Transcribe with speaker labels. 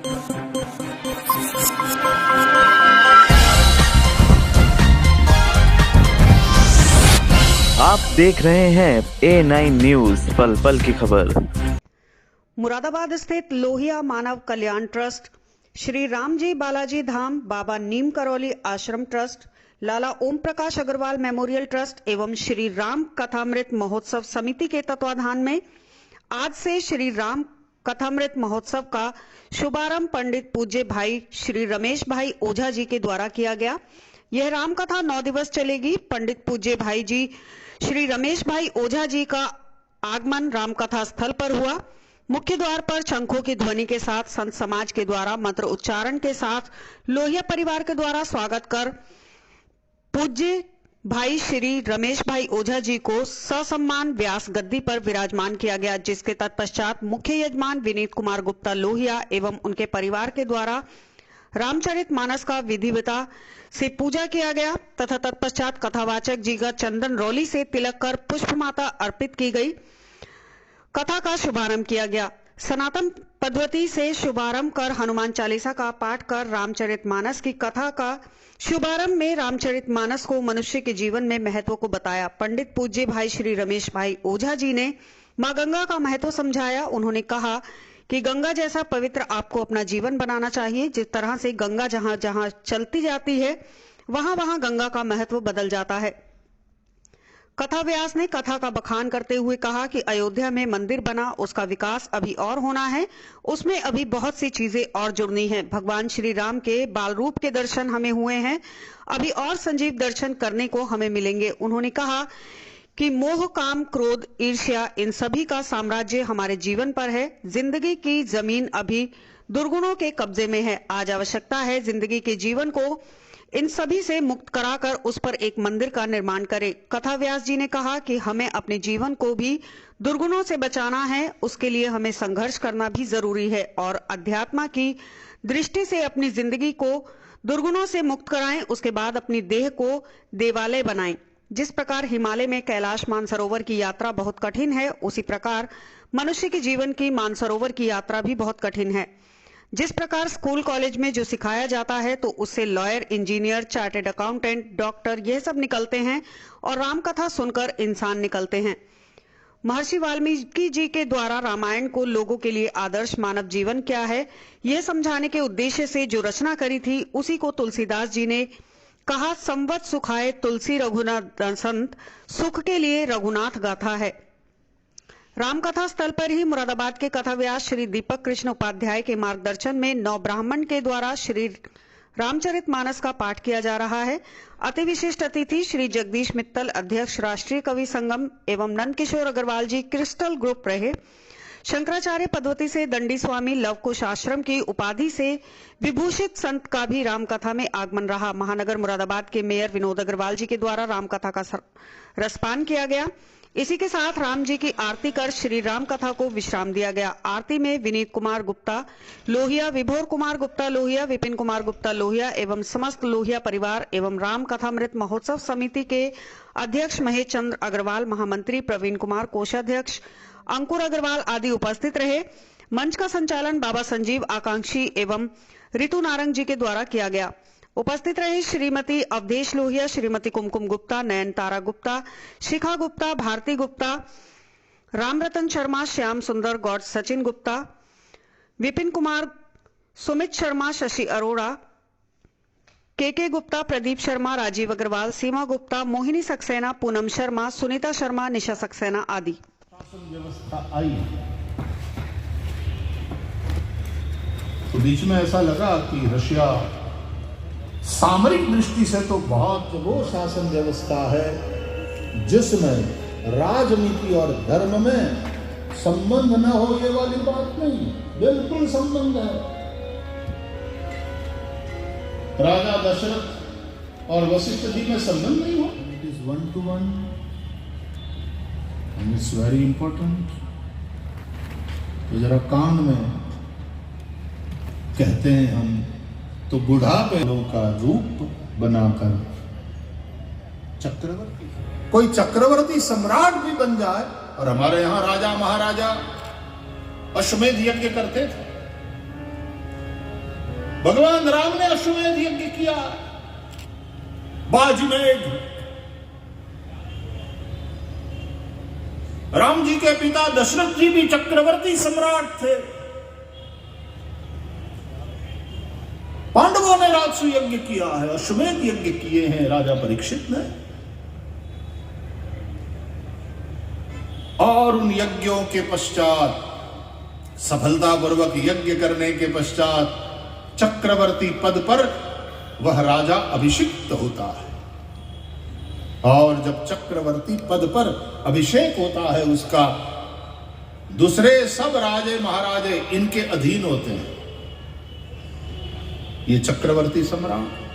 Speaker 1: आप देख रहे हैं A9 न्यूज, पल पल की खबर।
Speaker 2: मुरादाबाद स्थित लोहिया मानव कल्याण ट्रस्ट, श्री राम जी बालाजी धाम बाबा नीम करौली आश्रम ट्रस्ट, लाला ओम प्रकाश अग्रवाल मेमोरियल ट्रस्ट एवं श्री राम कथामृत महोत्सव समिति के तत्वाधान में आज से श्री राम कथामृत महोत्सव का शुभारंभ पंडित पूज्य भाई श्री रमेश भाई ओझा जी के द्वारा किया गया। यह राम कथा 9 दिवस चलेगी। पंडित पूज्य भाई जी श्री रमेश भाई ओझा जी का आगमन राम कथा स्थल पर हुआ। मुख्य द्वार पर शंखों की ध्वनि के साथ संत समाज के द्वारा मंत्र उच्चारण के साथ लोहिया परिवार के द्वारा स्वागत कर पूज्य भाई श्री रमेश भाई ओझा जी को ससम्मान व्यास गद्दी पर विराजमान किया गया, जिसके तत्पश्चात मुख्य यजमान विनीत कुमार गुप्ता लोहिया एवं उनके परिवार के द्वारा रामचरित मानस का विधिवता से पूजा किया गया तथा तत्पश्चात कथावाचक जी का चंदन रौली से तिलक कर पुष्पमाता अर्पित की गई। कथा का शुभारंभ किया गया। सनातन पद्धति से शुभारंभ कर हनुमान चालीसा का पाठ कर रामचरितमानस की कथा का शुभारंभ में रामचरितमानस को मनुष्य के जीवन में महत्व को बताया। पंडित पूज्य भाई श्री रमेश भाई ओझा जी ने मां गंगा का महत्व समझाया। उन्होंने कहा कि गंगा जैसा पवित्र आपको अपना जीवन बनाना चाहिए। जिस तरह से गंगा जहां जहां चलती जाती है वहां वहां गंगा का महत्व बदल जाता है। कथा व्यास ने कथा का बखान करते हुए कहा कि अयोध्या में मंदिर बना, उसका विकास अभी और होना है, उसमें अभी बहुत सी चीजें और जुड़नी है। भगवान श्री राम के बाल रूप के दर्शन हमें हुए हैं, अभी और संजीव दर्शन करने को हमें मिलेंगे। उन्होंने कहा कि मोह, काम, क्रोध, ईर्ष्या इन सभी का साम्राज्य हमारे जीवन पर है। जिंदगी की जमीन अभी दुर्गुणों के कब्जे में है। आज आवश्यकता है जिंदगी के जीवन को इन सभी से मुक्त कराकर उस पर एक मंदिर का निर्माण करें। कथा व्यास जी ने कहा कि हमें अपने जीवन को भी दुर्गुणों से बचाना है, उसके लिए हमें संघर्ष करना भी जरूरी है और अध्यात्म की दृष्टि से अपनी जिंदगी को दुर्गुणों से मुक्त कराएं। उसके बाद अपनी देह को देवालय बनाएं। जिस प्रकार हिमालय में कैलाश मानसरोवर की यात्रा बहुत कठिन है, उसी प्रकार मनुष्य के जीवन की मानसरोवर की यात्रा भी बहुत कठिन है। जिस प्रकार स्कूल कॉलेज में जो सिखाया जाता है तो उससे lawyer, engineer, chartered accountant, doctor यह सब निकलते हैं और रामकथा सुनकर इंसान निकलते हैं। महर्षि वाल्मीकि जी के द्वारा रामायण को लोगों के लिए आदर्श मानव जीवन क्या है यह समझाने के उद्देश्य से जो रचना करी थी, उसी को तुलसीदास जी ने कहा, संवत सुखाए तुलसी रघुनाथ संत, सुख के लिए रघुनाथ गाथा है। रामकथा स्थल पर ही मुरादाबाद के कथाव्यास श्री दीपक कृष्ण उपाध्याय के मार्गदर्शन में 9 ब्राह्मण के द्वारा श्री रामचरितमानस का पाठ किया जा रहा है। अति विशिष्ट अतिथि श्री जगदीश मित्तल, अध्यक्ष राष्ट्रीय कवि संगम एवं नंद किशोर अग्रवाल जी क्रिस्टल ग्रुप रहे। शंकराचार्य पद्धति से दंडी स्वामी लवकुश आश्रम की उपाधि से विभूषित संत का भी रामकथा में आगमन रहा। महानगर मुरादाबाद के मेयर विनोद अग्रवाल जी के द्वारा रामकथा का रसपान किया गया। इसी के साथ राम जी की आरती कर श्री राम कथा को विश्राम दिया गया। आरती में विनीत कुमार गुप्ता लोहिया, विभोर कुमार गुप्ता लोहिया, विपिन कुमार गुप्ता लोहिया एवं समस्त लोहिया परिवार एवं राम कथामृत महोत्सव समिति के अध्यक्ष महेश चंद्र अग्रवाल, महामंत्री प्रवीण कुमार, कोषाध्यक्ष अंकुर अग्रवाल आदि उपस्थित रहे। मंच का संचालन बाबा संजीव आकांक्षी एवं ऋतु नारंग जी के द्वारा किया गया। उपस्थित रहे श्रीमती अवधेश लोहिया, श्रीमती कुमकुम गुप्ता, नयन तारा गुप्ता, शिखा गुप्ता, भारती गुप्ता, रामरतन शर्मा, श्याम सुंदर, गौड़ सचिन गुप्ता, विपिन कुमार, सुमित शर्मा, शशि अरोड़ा, के गुप्ता, प्रदीप शर्मा, राजीव अग्रवाल, सीमा गुप्ता, मोहिनी सक्सेना, पूनम शर्मा, सुनीता शर्मा, निशा सक्सेना आदि।
Speaker 3: शासन व्यवस्था आई तो बीच में ऐसा लगा कि रशिया सामरिक दृष्टि से तो बहुत वो शासन व्यवस्था है जिसमें राजनीति और धर्म में संबंध न हो, ये वाली बात नहीं, बिल्कुल संबंध है। राजा दशरथ और वशिष्ठ जी में संबंध नहीं हो, it is 1-to-1 and it's very important. तो जरा कान में कहते हैं हम तो बुढ़ापे का रूप बनाकर चक्रवर्ती, कोई चक्रवर्ती सम्राट भी बन जाए। और हमारे यहां राजा महाराजा अश्वमेध यज्ञ करते थे, भगवान राम ने अश्वमेध यज्ञ किया, बाजमेध। राम जी के पिता दशरथ जी भी चक्रवर्ती सम्राट थे। पांडवों ने राजसु यज्ञ किया है, अश्वमेध यज्ञ किए हैं राजा परीक्षित ने। और उन यज्ञों के पश्चात, सफलतापूर्वक यज्ञ करने के पश्चात, चक्रवर्ती पद पर वह राजा अभिषिक्त होता है। और जब चक्रवर्ती पद पर अभिषेक होता है उसका, दूसरे सब राजे महाराजे इनके अधीन होते हैं। ये चक्रवर्ती सम्राट।